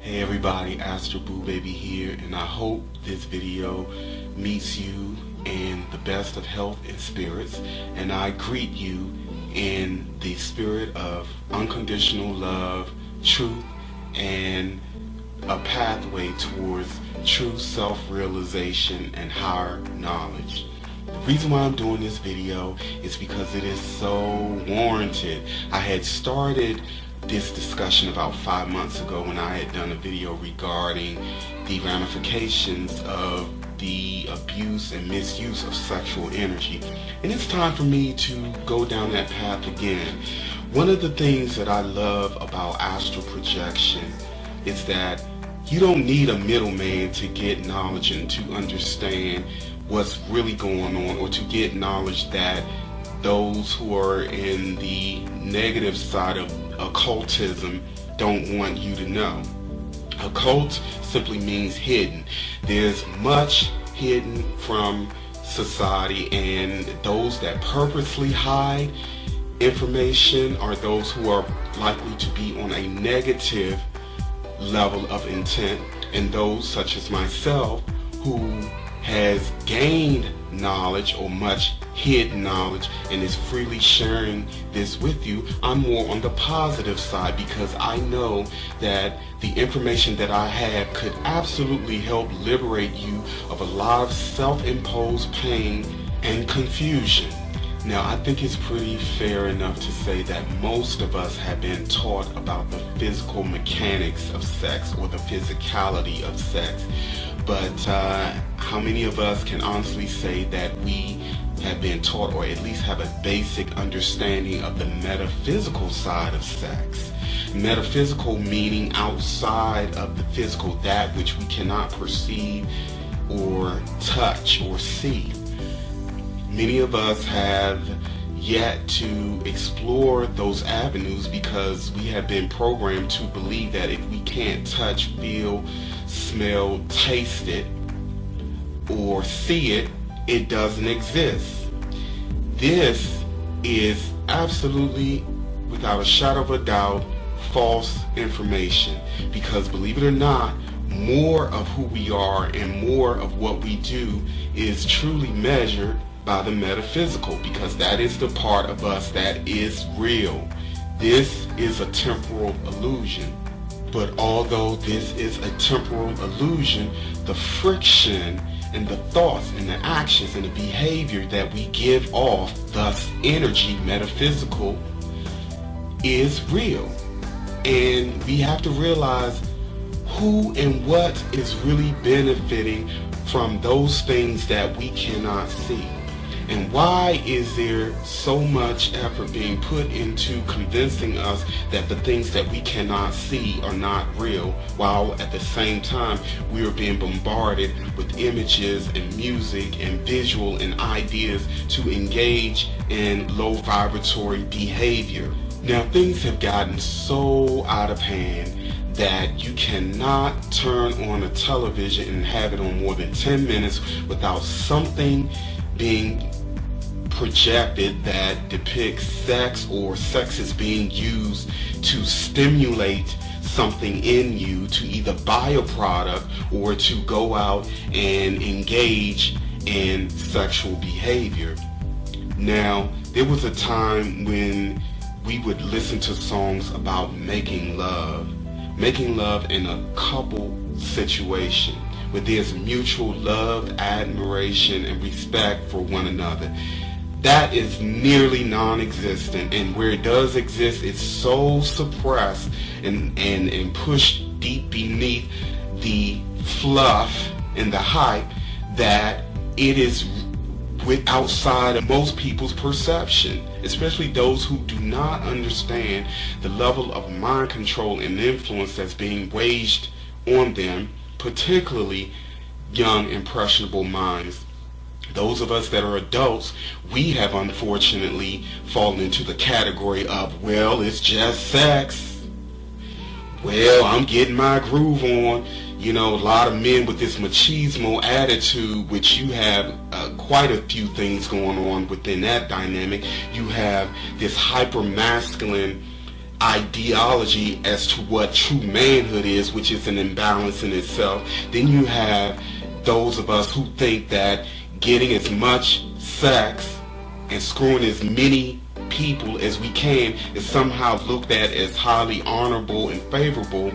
Hey everybody, Astralboobaby here, and I hope this video meets you in the best of health and spirits, and I greet you in the spirit of unconditional love, truth, and a pathway towards true self-realization and higher knowledge. The reason why I'm doing this video is because it is so warranted. I had started this discussion about 5 months ago when I had done a video regarding the ramifications of the abuse and misuse of sexual energy, and it's time for me to go down that path again. One of the things that I love about astral projection is that you don't need a middleman to get knowledge and to understand what's really going on, or to get knowledge that those who are in the negative side of occultism don't want you to know. Occult simply means hidden. There's much hidden from society, and those that purposely hide information are those who are likely to be on a negative level of intent, and those such as myself who has gained knowledge or much hidden knowledge and is freely sharing this with you. I'm more on the positive side because I know that the information that I have could absolutely help liberate you of a lot of self-imposed pain and confusion. Now, I think it's pretty fair enough to say that most of us have been taught about the physical mechanics of sex or the physicality of sex, but how many of us can honestly say that we have been taught, or at least have a basic understanding of the metaphysical side of sex? Metaphysical meaning outside of the physical, that which we cannot perceive or touch or see. Many of us have yet to explore those avenues because we have been programmed to believe that if we can't touch, feel, smell, taste it, or see it, it doesn't exist. This is absolutely, without a shadow of a doubt, false information, because believe it or not, more of who we are and more of what we do is truly measured by the metaphysical, because that is the part of us that is real. This is a temporal illusion. But although this is a temporal illusion, the friction and the thoughts and the actions and the behavior that we give off, thus energy, metaphysical, is real. And we have to realize who and what is really benefiting from those things that we cannot see. And why is there so much effort being put into convincing us that the things that we cannot see are not real, while at the same time we are being bombarded with images and music and visual and ideas to engage in low vibratory behavior? Now, things have gotten so out of hand that you cannot turn on a television and have it on more than 10 minutes without something being projected that depicts sex, or sex is being used to stimulate something in you to either buy a product or to go out and engage in sexual behavior. Now, there was a time when we would listen to songs about making love in a couple situation where there's mutual love, admiration, and respect for one another. That is nearly non-existent, and where it does exist, it's so suppressed and pushed deep beneath the fluff and the hype that it is outside of most people's perception, especially those who do not understand the level of mind control and influence that's being waged on them, particularly young, impressionable minds. Those of us that are adults, we have unfortunately fallen into the category of, well, it's just sex. Well, I'm getting my groove on. You know, a lot of men with this machismo attitude, which you have quite a few things going on within that dynamic. You have this hyper masculine ideology as to what true manhood is, which is an imbalance in itself. Then you have those of us who think that getting as much sex and screwing as many people as we can is somehow looked at as highly honorable and favorable.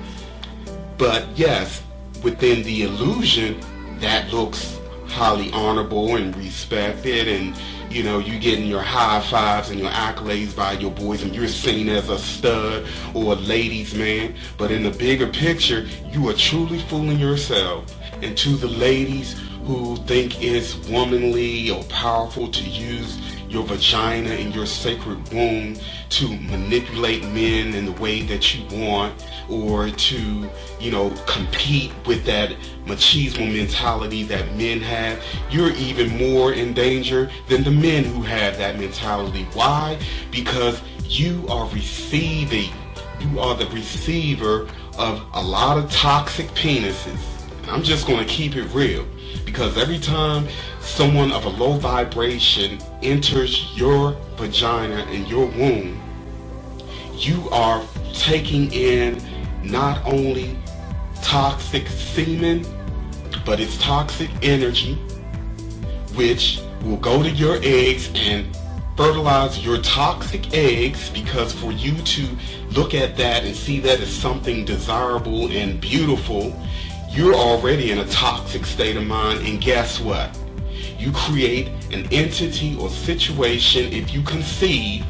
But yes, within the illusion, that looks highly honorable and respected, and you know, you getting your high fives and your accolades by your boys, and you're seen as a stud or a ladies man. But in the bigger picture, you are truly fooling yourself. And to the ladies who think it's womanly or powerful to use your vagina and your sacred womb to manipulate men in the way that you want, or to, you know, compete with that machismo mentality that men have, you're even more in danger than the men who have that mentality. Why? Because you are receiving, you are the receiver of a lot of toxic penises. I'm just going to keep it real, because every time someone of a low vibration enters your vagina and your womb, you are taking in not only toxic semen, but it's toxic energy, which will go to your eggs and fertilize your toxic eggs, because for you to look at that and see that as something desirable and beautiful, you're already in a toxic state of mind. And guess what? You create an entity or situation if you conceive,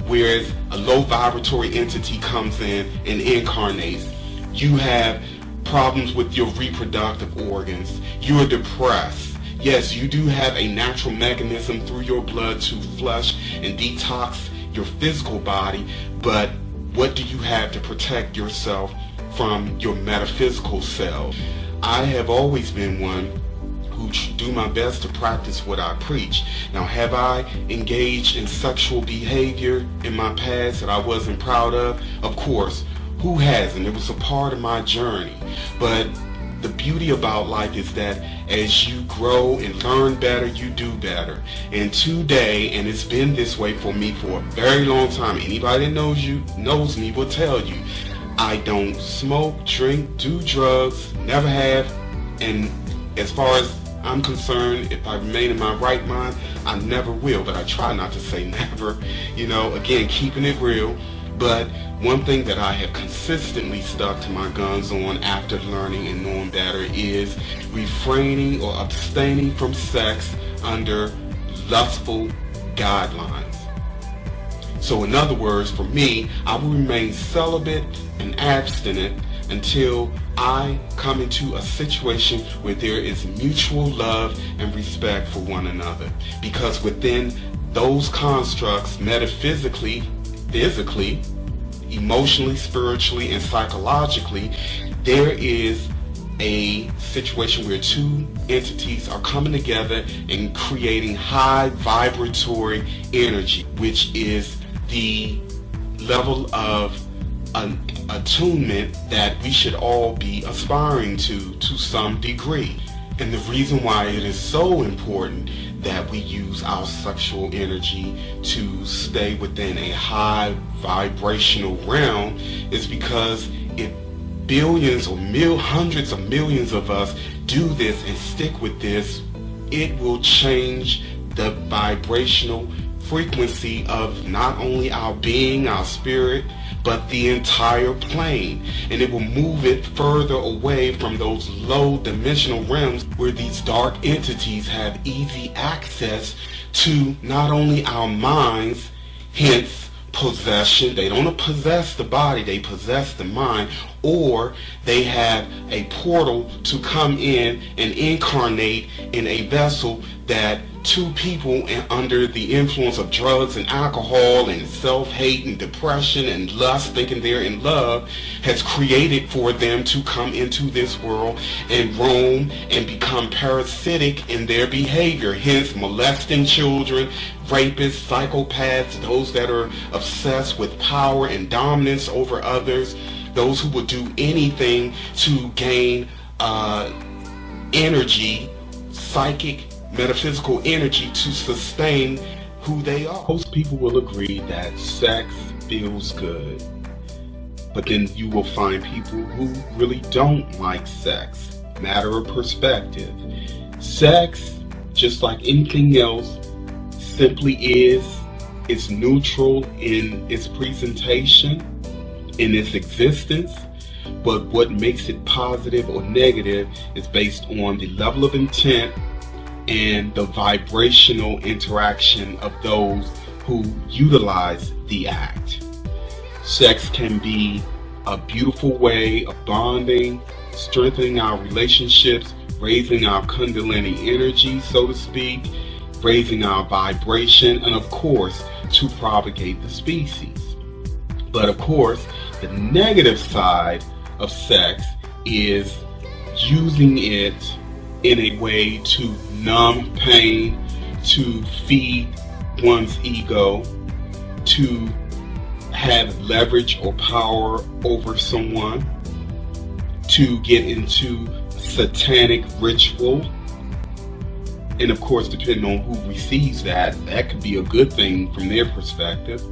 whereas a low vibratory entity comes in and incarnates. You have problems with your reproductive organs. You are depressed. Yes, you do have a natural mechanism through your blood to flush and detox your physical body, but what do you have to protect yourself from your metaphysical self? I have always been one who do my best to practice what I preach. Now, have I engaged in sexual behavior in my past that I wasn't proud of? Of course. Who hasn't? It was a part of my journey. But the beauty about life is that as you grow and learn better, you do better. And today, and it's been this way for me for a very long time, anybody that knows me will tell you, I don't smoke, drink, do drugs, never have, and as far as I'm concerned, if I remain in my right mind, I never will. But I try not to say never, you know, again, keeping it real. But one thing that I have consistently stuck to my guns on after learning and knowing better is refraining or abstaining from sex under lustful guidelines. So in other words, for me, I will remain celibate and abstinent until I come into a situation where there is mutual love and respect for one another. Because within those constructs, metaphysically, physically, emotionally, spiritually, and psychologically, there is a situation where two entities are coming together and creating high vibratory energy, which is the level of attunement that we should all be aspiring to some degree. And the reason why it is so important that we use our sexual energy to stay within a high vibrational realm is because if billions or hundreds of millions of us do this and stick with this, it will change the vibrational frequency of not only our being, our spirit, but the entire plane. And it will move it further away from those low dimensional realms where these dark entities have easy access to not only our minds, hence possession. They don't possess the body, they possess the mind, or they have a portal to come in and incarnate in a vessel that two people under the influence of drugs and alcohol and self-hate and depression and lust, thinking they're in love, has created for them to come into this world and roam and become parasitic in their behavior, hence molesting children, rapists, psychopaths, those that are obsessed with power and dominance over others, those who will do anything to gain energy, psychic, metaphysical energy to sustain who they are. Most people will agree that sex feels good. But then you will find people who really don't like sex. Matter of perspective. Sex, just like anything else, simply is. It's neutral in its presentation, in its existence. But what makes it positive or negative is based on the level of intent and the vibrational interaction of those who utilize the act. Sex can be a beautiful way of bonding, strengthening our relationships, raising our Kundalini energy, so to speak, raising our vibration, and of course, to propagate the species. But of course, the negative side of sex is using it in a way to numb pain, to feed one's ego, to have leverage or power over someone, to get into satanic ritual. And of course, depending on who receives that could be a good thing from their perspective.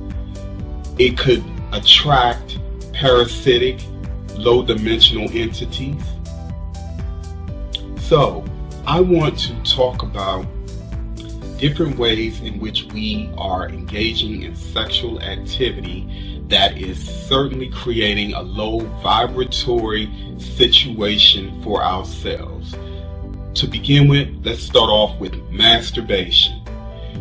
It could attract parasitic, low-dimensional entities. So, I want to talk about different ways in which we are engaging in sexual activity that is certainly creating a low vibratory situation for ourselves. To begin with, let's start off with masturbation.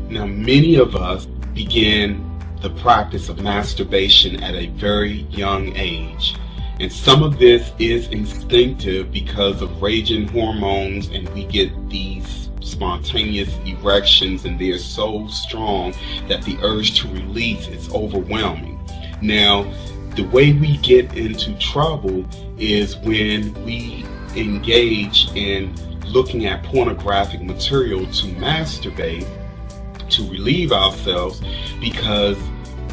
Now, many of us begin the practice of masturbation at a very young age. And some of this is instinctive because of raging hormones, and we get these spontaneous erections, and they're so strong that the urge to release is overwhelming. Now, the way we get into trouble is when we engage in looking at pornographic material to masturbate, to relieve ourselves, because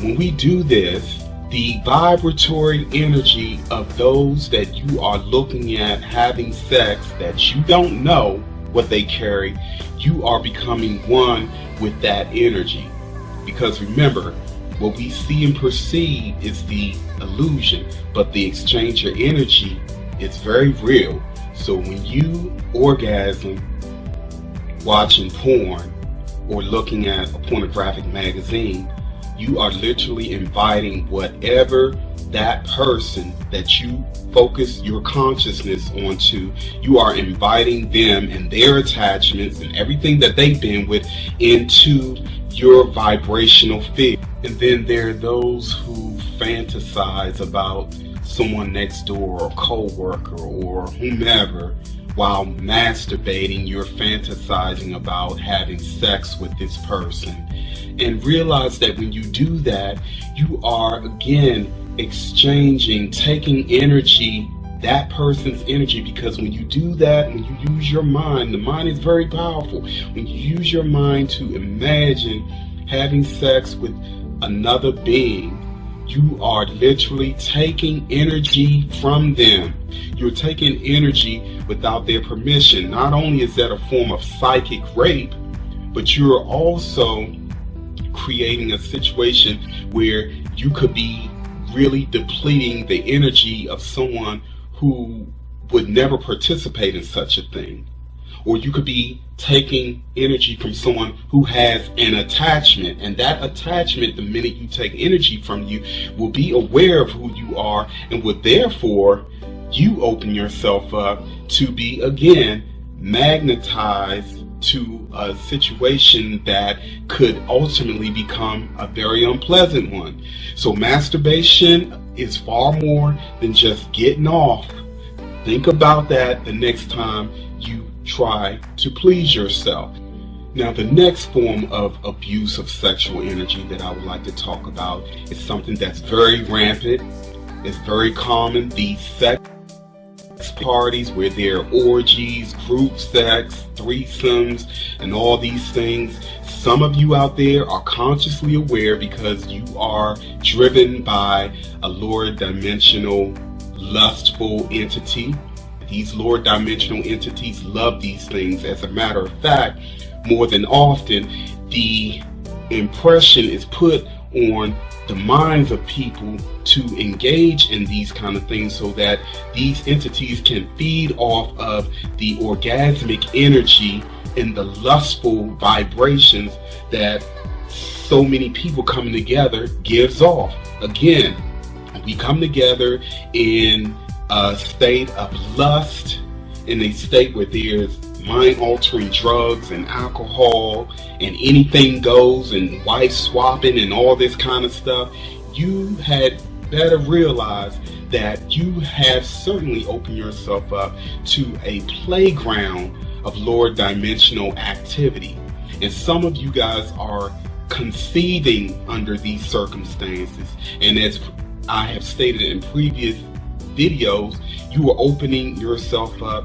when we do this, the vibratory energy of those that you are looking at having sex that you don't know what they carry, you are becoming one with that energy. Because remember, what we see and perceive is the illusion, but the exchange of energy is very real. So when you orgasm watching porn or looking at a pornographic magazine, you are literally inviting whatever that person that you focus your consciousness onto, you are inviting them and their attachments and everything that they've been with into your vibrational field. And then there are those who fantasize about someone next door or co-worker or whomever. While masturbating, you're fantasizing about having sex with this person. And realize that when you do that, you are again exchanging, taking energy, that person's energy, because when you do that, when you use your mind, the mind is very powerful. When you use your mind to imagine having sex with another being, you are literally taking energy from them. You're taking energy without their permission. Not only is that a form of psychic rape, but you're also creating a situation where you could be really depleting the energy of someone who would never participate in such a thing. Or you could be taking energy from someone who has an attachment, and that attachment, the minute you take energy from you, will be aware of who you are, and would therefore you open yourself up to be again magnetized to a situation that could ultimately become a very unpleasant one. So masturbation is far more than just getting off. Think about that the next time you try to please yourself. Now, the next form of abuse of sexual energy that I would like to talk about is something that's very rampant. It's very common. These sex parties where there are orgies, group sex, threesomes, and all these things. Some of you out there are consciously aware because you are driven by a lower dimensional, lustful entity. These lower dimensional entities love these things. As a matter of fact, more than often, the impression is put on the minds of people to engage in these kind of things, so that these entities can feed off of the orgasmic energy and the lustful vibrations that so many people coming together gives off. Again, we come together in a state of lust, in a state where there's mind-altering drugs and alcohol and anything goes and wife swapping and all this kind of stuff. You had better realize that you have certainly opened yourself up to a playground of lower dimensional activity. And some of you guys are conceiving under these circumstances. And as I have stated in previous videos, you are opening yourself up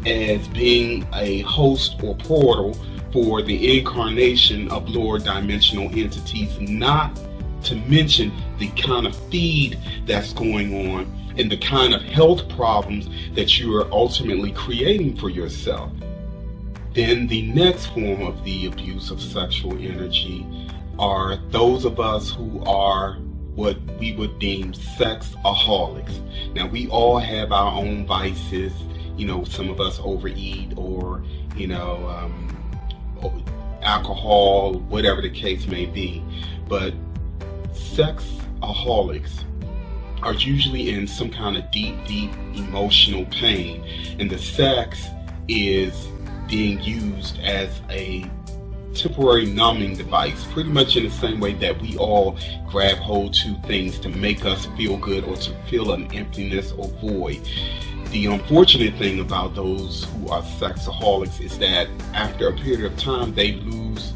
as being a host or portal for the incarnation of lower dimensional entities, not to mention the kind of feed that's going on and the kind of health problems that you are ultimately creating for yourself. Then the next form of the abuse of sexual energy are those of us who are what we would deem sexaholics. Now, we all have our own vices. You know, some of us overeat, or alcohol, whatever the case may be. But sexaholics are usually in some kind of deep emotional pain, and the sex is being used as a temporary numbing device, pretty much in the same way that we all grab hold to things to make us feel good or to fill an emptiness or void. The unfortunate thing about those who are sexaholics is that after a period of time, they lose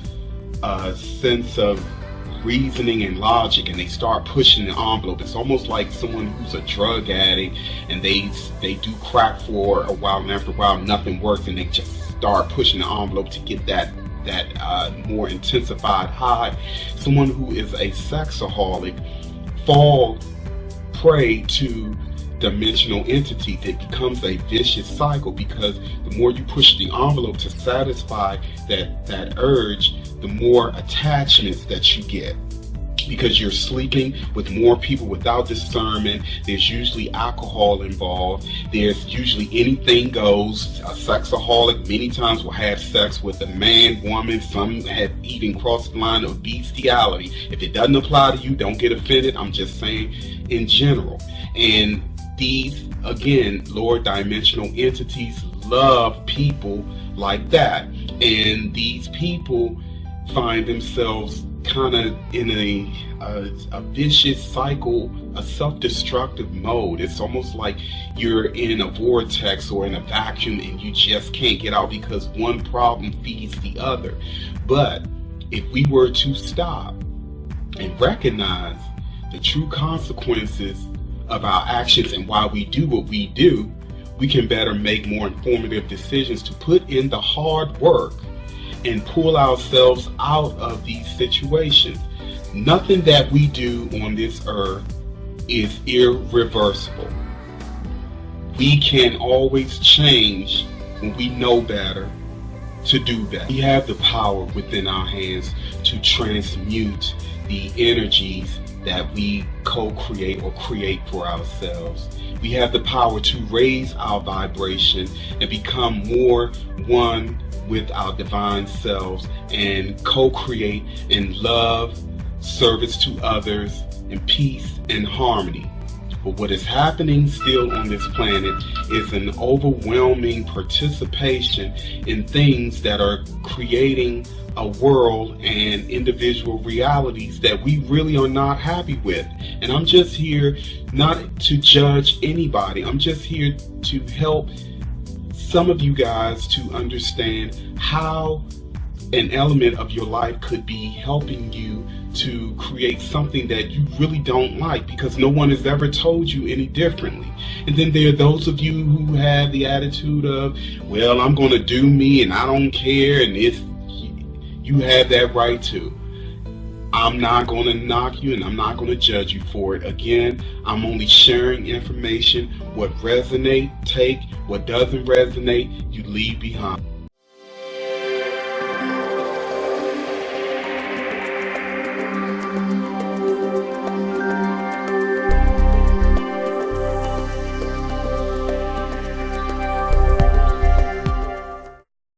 a sense of reasoning and logic, and they start pushing the envelope. It's almost like someone who's a drug addict, and they do crack for a while, and after a while nothing works, and they just start pushing the envelope to get that more intensified high. Someone who is a sexaholic fall prey to dimensional entities. It becomes a vicious cycle, because the more you push the envelope to satisfy that urge, the more attachments that you get, because you're sleeping with more people without discernment. There's usually alcohol involved. There's usually anything goes. A sexaholic many times will have sex with a man, woman. Some have even crossed the line of bestiality. If it doesn't apply to you, don't get offended. I'm just saying in general. And these, again, lower dimensional entities love people like that. And these people find themselves kind of in a vicious cycle, a self-destructive mode. It's almost like you're in a vortex or in a vacuum and you just can't get out, because one problem feeds the other. But if we were to stop and recognize the true consequences of our actions and why we do what we do, we can better make more informative decisions to put in the hard work and pull ourselves out of these situations. Nothing that we do on this earth is irreversible. We can always change when we know better to do better. We have the power within our hands to transmute the energies that we co-create or create for ourselves. We have the power to raise our vibration and become more one with our divine selves, and co-create in love, service to others, and peace and harmony. But what is happening still on this planet is an overwhelming participation in things that are creating a world and individual realities that we really are not happy with. And I'm just here not to judge anybody. I'm just here to help some of you guys to understand how an element of your life could be helping you to create something that you really don't like, because no one has ever told you any differently. And then there are those of you who have the attitude of, well, I'm going to do me and I don't care, and if you have that right too. I'm not going to knock you and I'm not going to judge you for it. Again, I'm only sharing information. What resonates, take. What doesn't resonate, you leave behind.